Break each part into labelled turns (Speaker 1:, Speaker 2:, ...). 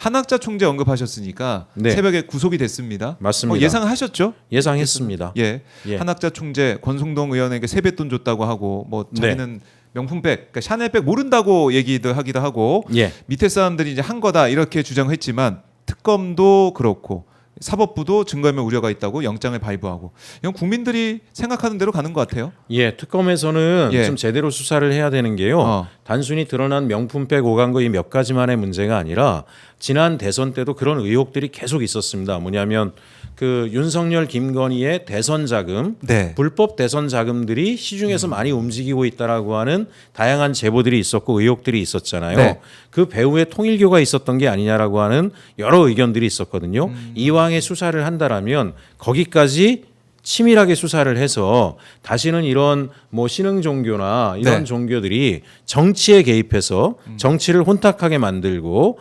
Speaker 1: 한학자 총재 언급하셨으니까
Speaker 2: 네.
Speaker 1: 새벽에 구속이 됐습니다.
Speaker 2: 맞습니다.
Speaker 1: 예상하셨죠?
Speaker 2: 예상했습니다.
Speaker 1: 예.
Speaker 2: 예.
Speaker 1: 한학자 총재 권성동 의원에게 세뱃돈 줬다고 하고 뭐 자기는 명품백, 그러니까 샤넬백 모른다고 얘기도 하기도 하고
Speaker 2: 예.
Speaker 1: 밑에 사람들이 이제 한 거다 이렇게 주장했지만 특검도 그렇고 사법부도 증거인멸 우려가 있다고 영장을 발부하고 이건 국민들이 생각하는 대로 가는 것 같아요.
Speaker 2: 예, 특검에서는
Speaker 1: 예.
Speaker 2: 좀 제대로 수사를 해야 되는 게요. 단순히 드러난 명품백 오간 거 이 몇 가지만의 문제가 아니라 지난 대선 때도 그런 의혹들이 계속 있었습니다. 뭐냐면 그 윤석열 김건희의 대선 자금,
Speaker 1: 네.
Speaker 2: 불법 대선 자금들이 시중에서 많이 움직이고 있다라고 하는 다양한 제보들이 있었고 의혹들이 있었잖아요.
Speaker 1: 네.
Speaker 2: 그 배후에 통일교가 있었던 게 아니냐라고 하는 여러 의견들이 있었거든요. 이왕에 수사를 한다라면 거기까지 치밀하게 수사를 해서 다시는 이런 뭐 신흥 종교나 이런
Speaker 1: 네.
Speaker 2: 종교들이 정치에 개입해서 정치를 혼탁하게 만들고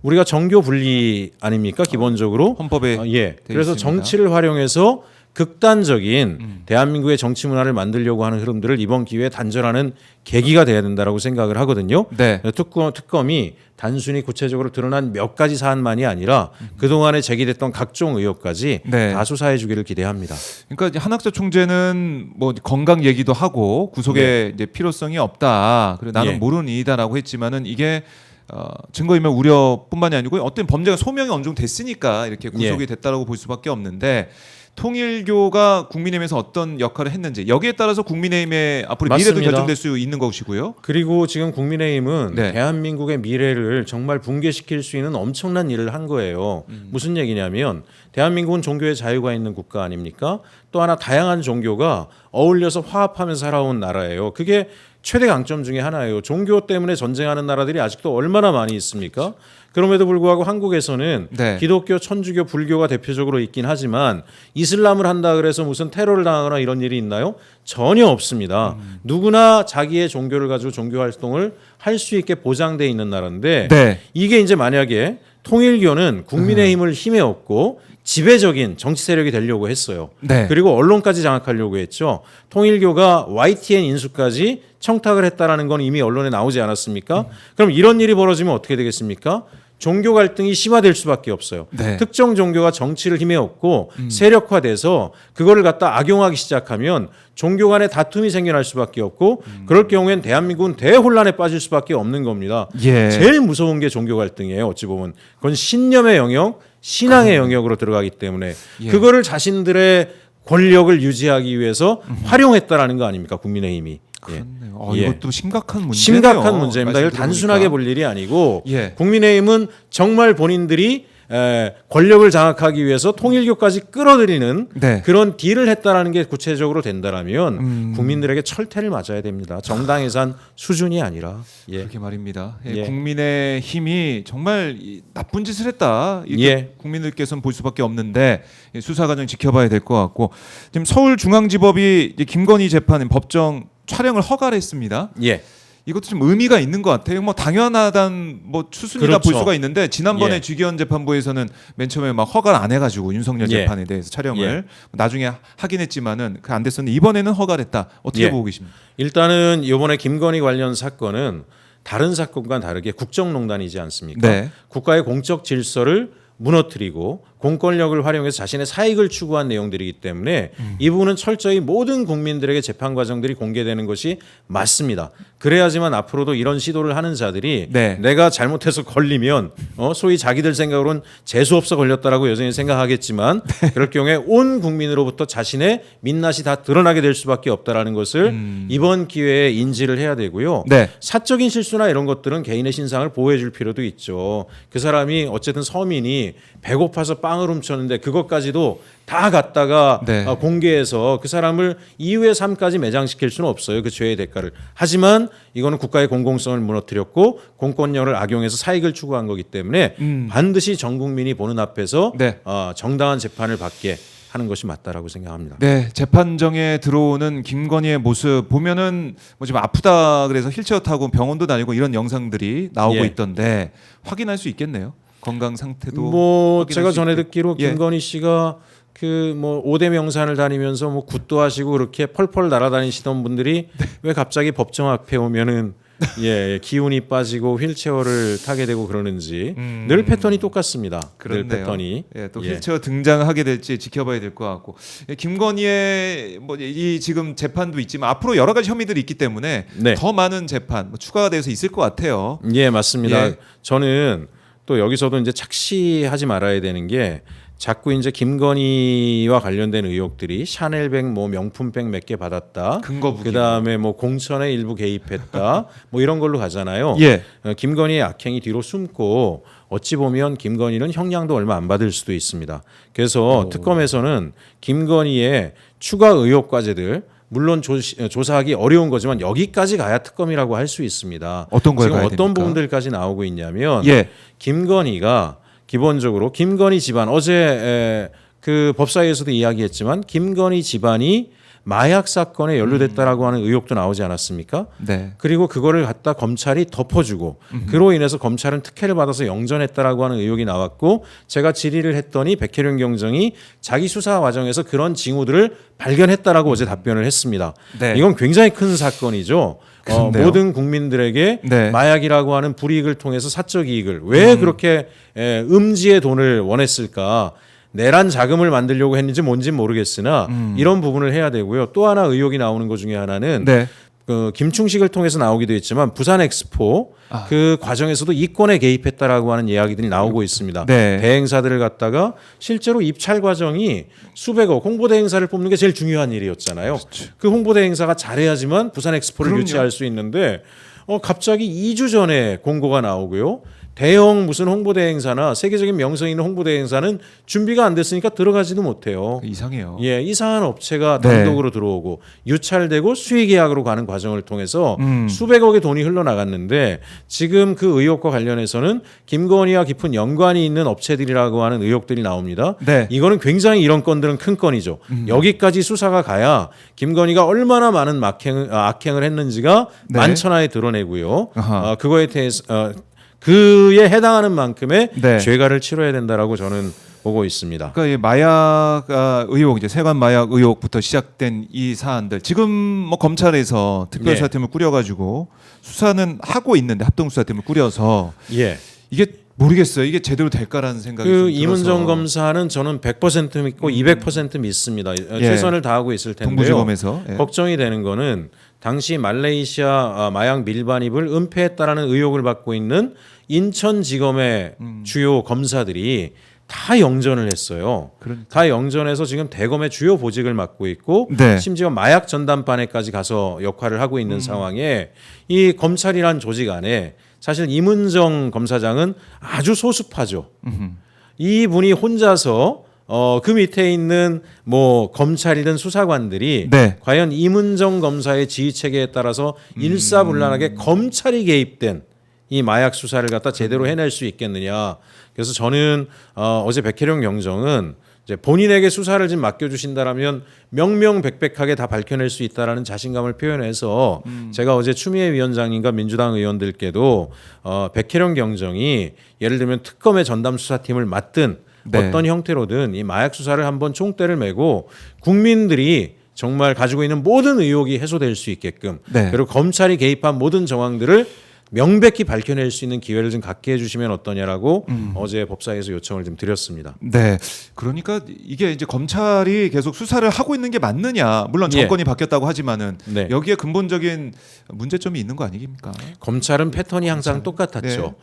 Speaker 2: 우리가 정교 분리 아닙니까 기본적으로
Speaker 1: 헌법에
Speaker 2: 예.
Speaker 1: 돼
Speaker 2: 그래서
Speaker 1: 있습니다.
Speaker 2: 정치를 활용해서 극단적인 대한민국의 정치 문화를 만들려고 하는 흐름들을 이번 기회에 단절하는 계기가 돼야 된다라고 생각을 하거든요.
Speaker 1: 네.
Speaker 2: 특검이 단순히 구체적으로 드러난 몇 가지 사안만이 아니라 그동안에 제기됐던 각종 의혹까지
Speaker 1: 네.
Speaker 2: 다 수사해 주기를 기대합니다.
Speaker 1: 그러니까 이제 한학자 총재는 뭐 건강 얘기도 하고 구속에 이제 필요성이 없다. 그리고 나는
Speaker 2: 예.
Speaker 1: 모르는 일이다라고 했지만은 이게 증거인멸 우려뿐만이 아니고 어떤 범죄가 소명이 어느 정도 됐으니까 이렇게 구속이 됐다라고 볼 수밖에 없는데 통일교가 국민의힘에서 어떤 역할을 했는지 여기에 따라서 국민의힘의 앞으로 미래도
Speaker 2: 맞습니다.
Speaker 1: 결정될 수 있는 것이고요.
Speaker 2: 그리고 지금 국민의힘은
Speaker 1: 네.
Speaker 2: 대한민국의 미래를 정말 붕괴시킬 수 있는 엄청난 일을 한 거예요. 무슨 얘기냐면 대한민국은 종교의 자유가 있는 국가 아닙니까? 또 하나 다양한 종교가 어울려서 화합하면서 살아온 나라예요. 그게 최대 강점 중에 하나예요. 종교 때문에 전쟁하는 나라들이 아직도 얼마나 많이 있습니까? 그럼에도 불구하고 한국에서는
Speaker 1: 네.
Speaker 2: 기독교, 천주교, 불교가 대표적으로 있긴 하지만 이슬람을 한다 그래서 무슨 테러를 당하거나 이런 일이 있나요? 전혀 없습니다. 누구나 자기의 종교를 가지고 종교 활동을 할 수 있게 보장돼 있는 나라인데
Speaker 1: 네.
Speaker 2: 이게 이제 만약에 통일교는 국민의힘을 힘에 얻고 지배적인 정치 세력이 되려고 했어요.
Speaker 1: 네.
Speaker 2: 그리고 언론까지 장악하려고 했죠. 통일교가 YTN 인수까지 청탁을 했다라는 건 이미 언론에 나오지 않았습니까? 그럼 이런 일이 벌어지면 어떻게 되겠습니까? 종교 갈등이 심화될 수밖에 없어요.
Speaker 1: 네.
Speaker 2: 특정 종교가 정치를 힘에 얻고 세력화돼서 그거를 갖다 악용하기 시작하면 종교 간의 다툼이 생겨날 수밖에 없고 그럴 경우엔 대한민국은 대혼란에 빠질 수밖에 없는 겁니다.
Speaker 1: 예.
Speaker 2: 제일 무서운 게 종교 갈등이에요. 어찌 보면 그건 신념의 영역, 신앙의 영역으로 들어가기 때문에
Speaker 1: 예.
Speaker 2: 그거를 자신들의 권력을 유지하기 위해서 활용했다라는 거 아닙니까? 국민의힘이. 예.
Speaker 1: 그렇네요.
Speaker 2: 예.
Speaker 1: 이것도 심각한 문제네요.
Speaker 2: 심각한 문제입니다. 이걸
Speaker 1: 말씀
Speaker 2: 단순하게
Speaker 1: 들어보니까.
Speaker 2: 볼 일이 아니고
Speaker 1: 예.
Speaker 2: 국민의힘은 정말 본인들이 권력을 장악하기 위해서 통일교까지 끌어들이는
Speaker 1: 네.
Speaker 2: 그런 딜을 했다라는 게 구체적으로 된다라면 국민들에게 철퇴를 맞아야 됩니다. 정당 예산 수준이 아니라. 예.
Speaker 1: 그렇게 말입니다. 예,
Speaker 2: 예.
Speaker 1: 국민의 힘이 정말 나쁜 짓을 했다. 이렇게
Speaker 2: 예.
Speaker 1: 국민들께서는 볼 수밖에 없는데 수사 과정 지켜봐야 될 것 같고 지금 서울중앙지법이 이제 김건희 재판 법정 촬영을 허가를 했습니다.
Speaker 2: 예.
Speaker 1: 이것도 좀 의미가 있는 것 같아요. 뭐 당연하단 뭐 추순이다
Speaker 2: 그렇죠.
Speaker 1: 볼 수가 있는데 지난번에
Speaker 2: 예.
Speaker 1: 주기현 재판부에서는 맨 처음에 막 허가를 안 해가지고 윤석열
Speaker 2: 예.
Speaker 1: 재판에 대해서 촬영을
Speaker 2: 예.
Speaker 1: 나중에 하긴 했지만은 그 안 됐었는데 이번에는 허가를 했다. 어떻게
Speaker 2: 예.
Speaker 1: 보고 계십니까?
Speaker 2: 일단은 이번에 김건희 관련 사건은 다른 사건과 다르게 국정농단이지 않습니까?
Speaker 1: 네.
Speaker 2: 국가의 공적 질서를 무너뜨리고 공권력을 활용해서 자신의 사익을 추구한 내용들이기 때문에 이 부분은 철저히 모든 국민들에게 재판 과정들이 공개되는 것이 맞습니다. 그래야지만 앞으로도 이런 시도를 하는 자들이
Speaker 1: 네.
Speaker 2: 내가 잘못해서 걸리면 소위 자기들 생각으로는 재수없어 걸렸다라고 여전히 생각하겠지만 그럴 경우에 온 국민으로부터 자신의 민낯이 다 드러나게 될 수밖에 없다라는 것을 이번 기회에 인지를 해야 되고요.
Speaker 1: 네.
Speaker 2: 사적인 실수나 이런 것들은 개인의 신상을 보호해 줄 필요도 있죠. 그 사람이 어쨌든 서민이 배고파서 빵을 훔쳤는데 그것까지도 다 갖다가
Speaker 1: 네.
Speaker 2: 공개해서 그 사람을 이후의 삶까지 매장시킬 수는 없어요. 그 죄의 대가를. 하지만 이거는 국가의 공공성을 무너뜨렸고 공권력을 악용해서 사익을 추구한 거기 때문에 반드시 전 국민이 보는 앞에서
Speaker 1: 네.
Speaker 2: 정당한 재판을 받게 하는 것이 맞다라고 생각합니다.
Speaker 1: 네, 재판정에 들어오는 김건희의 모습 보면은 뭐 지금 아프다 그래서 휠체어 타고 병원도 다니고 이런 영상들이 나오고
Speaker 2: 예.
Speaker 1: 있던데 확인할 수 있겠네요. 건강 상태도
Speaker 2: 뭐
Speaker 1: 확인할
Speaker 2: 제가
Speaker 1: 수
Speaker 2: 전에
Speaker 1: 있게.
Speaker 2: 듣기로
Speaker 1: 예.
Speaker 2: 김건희 씨가 그 뭐 5대 명산을 다니면서 뭐 굿도 하시고 그렇게 펄펄 날아다니시던 분들이 왜 갑자기 법정 앞에 오면은 예, 기운이 빠지고 휠체어를 타게 되고 그러는지 늘 패턴이 똑같습니다.
Speaker 1: 그렇네요.
Speaker 2: 늘 패턴이.
Speaker 1: 예, 또
Speaker 2: 예.
Speaker 1: 휠체어 등장하게 될지 지켜봐야 될 것 같고 김건희의 뭐 이 지금 재판도 있지만 앞으로 여러 가지 혐의들이 있기 때문에
Speaker 2: 네.
Speaker 1: 더 많은 재판 추가가 돼서 있을 것 같아요.
Speaker 2: 예, 맞습니다.
Speaker 1: 예.
Speaker 2: 저는 또 여기서도 이제 착시하지 말아야 되는 게 자꾸 이제 김건희와 관련된 의혹들이 샤넬백 뭐 명품백 몇 개 받았다.
Speaker 1: 근거 부기.
Speaker 2: 그다음에 뭐 공천에 일부 개입했다. 뭐 이런 걸로 가잖아요.
Speaker 1: 예.
Speaker 2: 김건희의 악행이 뒤로 숨고 어찌 보면 김건희는 형량도 얼마 안 받을 수도 있습니다. 그래서 특검에서는 김건희의 추가 의혹 과제들 물론 조사하기 어려운 거지만 여기까지 가야 특검이라고 할 수 있습니다.
Speaker 1: 어떤 거에
Speaker 2: 지금
Speaker 1: 가야
Speaker 2: 어떤
Speaker 1: 됩니까?
Speaker 2: 부분들까지 나오고 있냐면
Speaker 1: 예.
Speaker 2: 김건희가 기본적으로 김건희 집안 어제 그 법사위에서도 이야기했지만 김건희 집안이 마약 사건에 연루됐다라고 하는 의혹도 나오지 않았습니까?
Speaker 1: 네.
Speaker 2: 그리고 그거를 갖다 검찰이 덮어주고 그로 인해서 검찰은 특혜를 받아서 영전했다라고 하는 의혹이 나왔고 제가 질의를 했더니 백혜련 경정이 자기 수사 과정에서 그런 징후들을 발견했다라고 어제 답변을 했습니다.
Speaker 1: 네.
Speaker 2: 이건 굉장히 큰 사건이죠.
Speaker 1: 그런데요?
Speaker 2: 모든 국민들에게
Speaker 1: 네.
Speaker 2: 마약이라고 하는 불이익을 통해서 사적 이익을 왜 그렇게 음지의 돈을 원했을까? 내란 자금을 만들려고 했는지 뭔지 모르겠으나 이런 부분을 해야 되고요. 또 하나 의혹이 나오는 것 중에 하나는
Speaker 1: 네.
Speaker 2: 그 김충식을 통해서 나오기도 했지만 부산 엑스포 그 과정에서도 이권에 개입했다라고 하는 이야기들이 나오고 있습니다.
Speaker 1: 네.
Speaker 2: 대행사들을 갖다가 실제로 입찰 과정이 수백억 홍보대 행사를 뽑는 게 제일 중요한 일이었잖아요.
Speaker 1: 그렇죠.
Speaker 2: 그 홍보대 행사가 잘해야지만 부산 엑스포를
Speaker 1: 그럼요.
Speaker 2: 유치할 수 있는데 갑자기 2주 전에 공고가 나오고요. 대형 무슨 홍보대 행사나 세계적인 명성 있는 홍보대 행사는 준비가 안 됐으니까 들어가지도 못해요.
Speaker 1: 이상해요.
Speaker 2: 예, 이상한 업체가
Speaker 1: 네.
Speaker 2: 단독으로 들어오고 유찰되고 수의 계약으로 가는 과정을 통해서 수백억의 돈이 흘러나갔는데 지금 그 의혹과 관련해서는 김건희와 깊은 연관이 있는 업체들이라고 하는 의혹들이 나옵니다.
Speaker 1: 네.
Speaker 2: 이거는 굉장히 이런 건들은 큰 건이죠. 여기까지 수사가 가야 김건희가 얼마나 많은 악행을 했는지가
Speaker 1: 네.
Speaker 2: 만천하에 드러내고요.
Speaker 1: 아하.
Speaker 2: 그거에 대해서 그에 해당하는 만큼의
Speaker 1: 네.
Speaker 2: 죄가를 치러야 된다라고 저는 보고 있습니다.
Speaker 1: 그러니까 이 마약 의혹 이제 세관 마약 의혹부터 시작된 이 사안들 지금 뭐 검찰에서 특별수사팀을 꾸려가지고 수사는 하고 있는데 합동수사팀을 꾸려서
Speaker 2: 예.
Speaker 1: 이게 모르겠어요. 이게 제대로 될까라는 생각이
Speaker 2: 그
Speaker 1: 좀
Speaker 2: 이문정
Speaker 1: 들어서.
Speaker 2: 검사는 저는 100% 믿고 200% 믿습니다. 최선을 다하고 있을 텐데요.
Speaker 1: 동부지검에서 예.
Speaker 2: 걱정이 되는 거는 당시 말레이시아 마약 밀반입을 은폐했다라는 의혹을 받고 있는 인천지검의 주요 검사들이 다 영전을 했어요.
Speaker 1: 그러니까.
Speaker 2: 다 영전해서 지금 대검의 주요 보직을 맡고 있고
Speaker 1: 네.
Speaker 2: 심지어 마약 전담반에까지 가서 역할을 하고 있는 상황에 이 검찰이란 조직 안에 사실 이문정 검사장은 아주 소수파죠. 이분이 혼자서 그 밑에 있는 뭐 검찰이든 수사관들이
Speaker 1: 네.
Speaker 2: 과연 이문정 검사의 지휘 체계에 따라서 일사불란하게 검찰이 개입된 이 마약 수사를 갖다 제대로 해낼 수 있겠느냐. 그래서 저는 어제 백혜령 경정은 이제 본인에게 수사를 좀 맡겨주신다라면 명명백백하게 다 밝혀낼 수 있다라는 자신감을 표현해서 제가 어제 추미애 위원장님과 민주당 의원들께도 백혜령 경정이 예를 들면 특검의 전담 수사팀을 맡든
Speaker 1: 네.
Speaker 2: 어떤 형태로든 이 마약 수사를 한번 총대를 메고 국민들이 정말 가지고 있는 모든 의혹이 해소될 수 있게끔
Speaker 1: 네.
Speaker 2: 그리고 검찰이 개입한 모든 정황들을 명백히 밝혀낼 수 있는 기회를 좀 갖게 해주시면 어떠냐라고 어제 법사위에서 요청을 좀 드렸습니다.
Speaker 1: 네, 그러니까 이게 이제 검찰이 계속 수사를 하고 있는 게 맞느냐? 물론 정권이 바뀌었다고 하지만은
Speaker 2: 네.
Speaker 1: 여기에 근본적인 문제점이 있는 거 아니겠습니까?
Speaker 2: 검찰은 패턴이 항상 똑같았죠.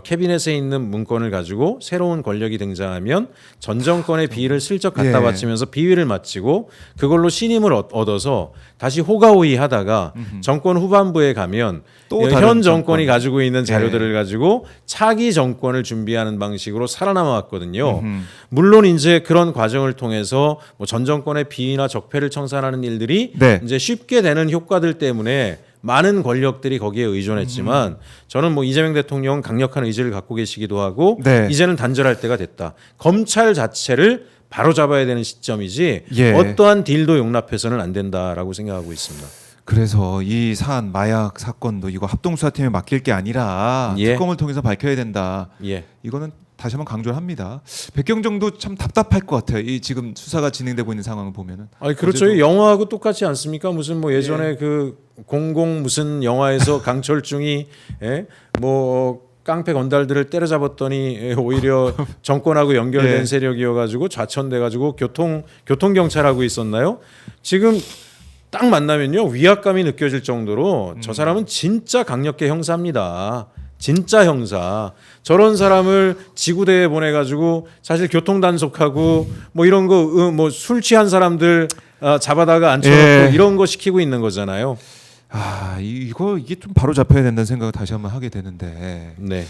Speaker 2: 캐비넷에 있는 문건을 가지고 새로운 권력이 등장하면 전 정권의 비위를 슬쩍 갖다
Speaker 1: 예.
Speaker 2: 바치면서 비위를 마치고 그걸로 신임을 얻어서 다시 호가호위하다가 정권 후반부에 가면
Speaker 1: 또 다른
Speaker 2: 현 정권이
Speaker 1: 정권.
Speaker 2: 가지고 있는 자료들을 가지고 차기 정권을 준비하는 방식으로 살아남아 왔거든요. 물론 이제 그런 과정을 통해서 뭐 전 정권의 비위나 적폐를 청산하는 일들이
Speaker 1: 네.
Speaker 2: 이제 쉽게 되는 효과들 때문에 많은 권력들이 거기에 의존했지만 저는 뭐 이재명 대통령 강력한 의지를 갖고 계시기도 하고
Speaker 1: 네.
Speaker 2: 이제는 단절할 때가 됐다. 검찰 자체를 바로 잡아야 되는 시점이지
Speaker 1: 예.
Speaker 2: 어떠한 딜도 용납해서는 안 된다라고 생각하고 있습니다.
Speaker 1: 그래서 이 사안 마약 사건도 이거 합동수사팀에 맡길 게 아니라
Speaker 2: 예.
Speaker 1: 특검을 통해서 밝혀야 된다.
Speaker 2: 예.
Speaker 1: 이거는 다시 한번 강조를 합니다. 백경정도 참 답답할 것 같아요. 이 지금 수사가 진행되고 있는 상황을 보면은.
Speaker 2: 아니 그렇죠.
Speaker 1: 어제도-
Speaker 2: 영화하고 똑같지 않습니까? 무슨 뭐 예전에 그 공공 무슨 영화에서 강철중이 뭐 깡패 건달들을 때려잡았더니 오히려 정권하고 연결된
Speaker 1: 예.
Speaker 2: 세력이어가지고 좌천돼가지고 교통 경찰하고 있었나요? 지금 딱 만나면요 위압감이 느껴질 정도로 저 사람은 진짜 강력계 형사입니다. 진짜 형사. 저런 사람을 지구대에 보내가지고 사실 교통 단속하고 뭐 이런 거 뭐 술 취한 사람들 잡아다가 앉혀놓고
Speaker 1: 예.
Speaker 2: 이런 거 시키고 있는 거잖아요.
Speaker 1: 이게 좀 바로 잡혀야 된다는 생각을 다시 한번 하게 되는데
Speaker 2: 네.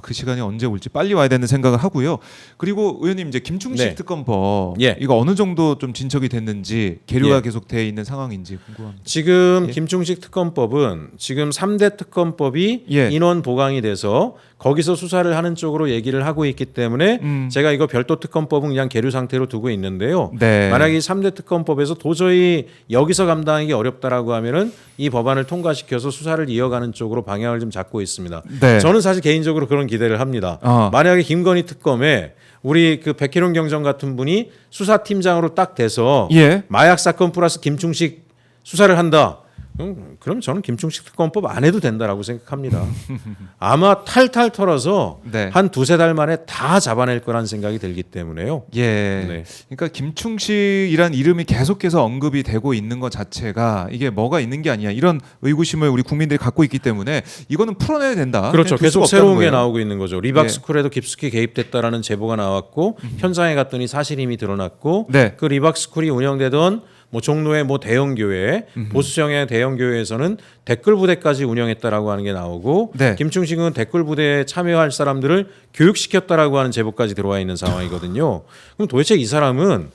Speaker 1: 그 시간이 언제 올지 빨리 와야 되는 생각을 하고요. 그리고 의원님 이제 김충식
Speaker 2: 네.
Speaker 1: 특검법
Speaker 2: 예.
Speaker 1: 이거 어느 정도 좀 진척이 됐는지 계류가
Speaker 2: 예.
Speaker 1: 계속 돼 있는 상황인지 궁금합니다.
Speaker 2: 지금
Speaker 1: 예.
Speaker 2: 김충식 특검법은 지금 3대 특검법이
Speaker 1: 예.
Speaker 2: 인원 보강이 돼서 거기서 수사를 하는 쪽으로 얘기를 하고 있기 때문에 제가 이거 별도 특검법은 그냥 계류 상태로 두고 있는데요.
Speaker 1: 네.
Speaker 2: 만약에 이 3대 특검법에서 도저히 여기서 감당하기 어렵다라고 하면은 이 법안을 통과시켜서 수사를 이어가는 쪽으로 방향을 좀 잡고 있습니다.
Speaker 1: 네.
Speaker 2: 저는 사실 개인적으로 그런 기대를 합니다.
Speaker 1: 어.
Speaker 2: 만약에 김건희 특검에 우리 그 백희룡 경정 같은 분이 수사팀장으로 딱 돼서
Speaker 1: 예.
Speaker 2: 마약 사건 플러스 김충식 수사를 한다. 그럼 저는 김충식 특검법 안 해도 된다라고 생각합니다. 아마 탈탈 털어서
Speaker 1: 네.
Speaker 2: 한 두세 달 만에 다 잡아낼 거란 생각이 들기 때문에요.
Speaker 1: 예.
Speaker 2: 네.
Speaker 1: 그러니까 김충식이란 이름이 계속해서 언급이 되고 있는 것 자체가 이게 뭐가 있는 게 아니야. 이런 의구심을 우리 국민들이 갖고 있기 때문에 이거는 풀어내야 된다.
Speaker 2: 그렇죠.
Speaker 1: 그냥 둘 수가
Speaker 2: 계속
Speaker 1: 없다는
Speaker 2: 새로운 게
Speaker 1: 거예요.
Speaker 2: 나오고 있는 거죠. 리박스쿨에도 깊숙이 개입됐다라는 제보가 나왔고 현장에 갔더니 사실 이미 드러났고
Speaker 1: 네.
Speaker 2: 그 리박스쿨이 운영되던 뭐 종로의 뭐 대형 교회, 보수형의 대형 교회에서는 댓글 부대까지 운영했다라고 하는 게 나오고
Speaker 1: 네.
Speaker 2: 김충식은 댓글 부대에 참여할 사람들을 교육시켰다라고 하는 제보까지 들어와 있는 상황이거든요. 그럼 도대체 이 사람은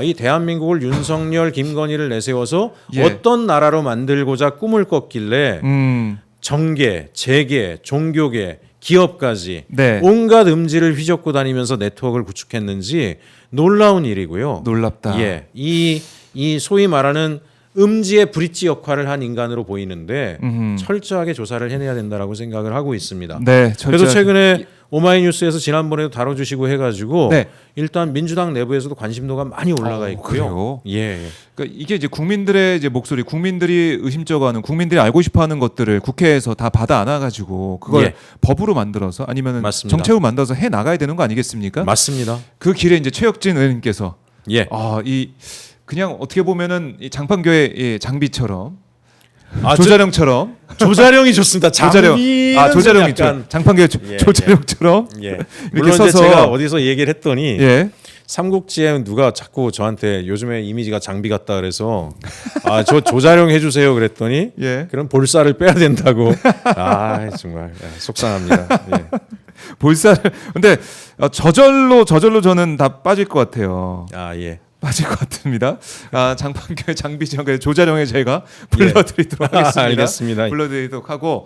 Speaker 2: 이 대한민국을 윤석열, 김건희를 내세워서
Speaker 1: 예.
Speaker 2: 어떤 나라로 만들고자 꿈을 꿨길래 정계, 재계, 종교계, 기업까지
Speaker 1: 네.
Speaker 2: 온갖 음지를 휘젓고 다니면서 네트워크를 구축했는지 놀라운 일이고요.
Speaker 1: 놀랍다.
Speaker 2: 예, 이 소위 말하는 음지의 브릿지 역할을 한 인간으로 보이는데 철저하게 조사를 해내야 된다라고 생각을 하고 있습니다.
Speaker 1: 네.
Speaker 2: 그래서
Speaker 1: 철저하게-
Speaker 2: 최근에 오마이뉴스에서 지난번에도 다뤄주시고 해가지고
Speaker 1: 네.
Speaker 2: 일단 민주당 내부에서도 관심도가 많이 올라가 있고요.
Speaker 1: 그래요?
Speaker 2: 예.
Speaker 1: 그러니까 이게 이제 국민들의 이제 목소리, 국민들이 의심쩍어하는, 국민들이 알고 싶어하는 것들을 국회에서 다 받아 안아가지고 그걸
Speaker 2: 예.
Speaker 1: 법으로 만들어서 아니면
Speaker 2: 맞습니다.
Speaker 1: 정책으로 만들어서 해 나가야 되는 거 아니겠습니까?
Speaker 2: 맞습니다.
Speaker 1: 그 길에 이제 최혁진 의원님께서
Speaker 2: 예.
Speaker 1: 이 그냥 어떻게 보면은 이 장판교의 이 장비처럼
Speaker 2: 아,
Speaker 1: 조자룡처럼
Speaker 2: 조자룡이 좋습니다.
Speaker 1: 조자룡 조자룡이죠.
Speaker 2: 약간
Speaker 1: 장판교의
Speaker 2: 예,
Speaker 1: 조자룡처럼
Speaker 2: 예. 물론 이제
Speaker 1: 서서
Speaker 2: 제가 어디서 얘기를 했더니
Speaker 1: 예.
Speaker 2: 삼국지에 누가 자꾸 저한테 요즘에 이미지가 장비 같다 그래서 저 조자룡 해주세요 그랬더니
Speaker 1: 예.
Speaker 2: 그럼 볼살을 빼야 된다고. 정말 속상합니다. 예.
Speaker 1: 볼살 근데 저절로 저는 다 빠질 것 같아요.
Speaker 2: 예.
Speaker 1: 빠질 것 같습니다. 장판교의 장비죠. 조자룡에 제가 불러드리도록 하겠습니다.
Speaker 2: 알겠습니다.
Speaker 1: 불러드리도록 하고.